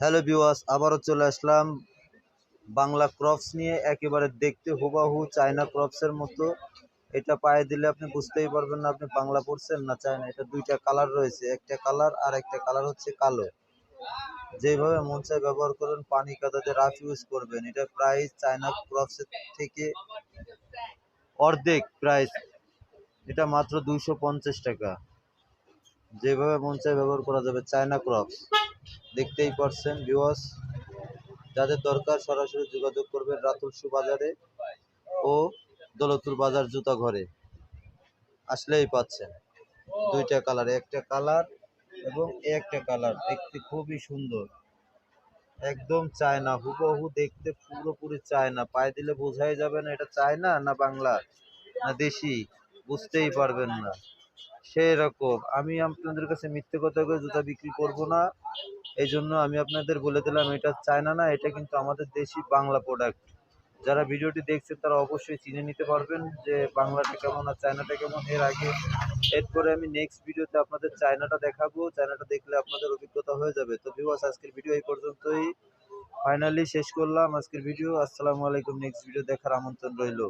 Hello viewers, আবারও চলে আসলাম Bangla crops নিয়ে। একেবারে দেখতে হুবাহু চায়না ক্রপসের মতো। এটা পায়ে দিলে আপনি বুঝতেই পারবেন না আপনি বাংলা পড়ছেন না চায়না। এটা দুইটা কালার রয়েছে, একটা কালার আর একটা কালার হচ্ছে কালো। যেভাবে মন চায় ব্যবহার করবেন, পানি কাদাতে রাফ ইউজ করবেন। এটা প্রাইস চায়না ক্রপসের থেকে অর্ধেক প্রাইস। এটা মাত্র 250 টাকা। যেভাবে মন চায় ব্যবহার করা যাবে চায়না ক্রপস। দেখতেই পারছেন ভিউয়ার্স, যাদের দরকার সরাসরি যোগাযোগ করবেন রাতুল শু বাজারে ও দৌলতপুর বাজার জুতা ঘরে আসলেই পাচ্ছেন। দুইটা কালার, একটা কালার এবং একটা কালার দেখতে খুবই সুন্দর, একদম চায়না হুবহু দেখতে, পুরোপুরি চায়না। পায়ে দিলে বোঝাই যাবে না এটা চায়না না বাংলা না দেশি, বুঝতেই পারবেন না। সেই রকম আমি আপনাদের কাছে মিথ্যে কথা করে জুতা বিক্রি করব না। এই জন্য আমি আপনাদের বলে দিলাম এটা চায়না না, এটা কিন্তু আমাদের দেশি বাংলা প্রোডাক্ট। যারা ভিডিওটি দেখছেন তারা অবশ্যই চিনে নিতে পারবেন যে বাংলাটা কেমন আর চায়নাটা কেমন। এরপরে আমি নেক্সট ভিডিওতে আপনাদের চায়নাটা দেখাবো। চায়নাটা দেখলে আপনাদের অভিজ্ঞতা হয়ে যাবে। তো ভিউয়ার্স, আজকের ভিডিও এই পর্যন্তই, ফাইনালি শেষ করলাম আজকের ভিডিও। আসসালামু আলাইকুম। নেক্সট ভিডিও দেখার আমন্ত্রণ রইল।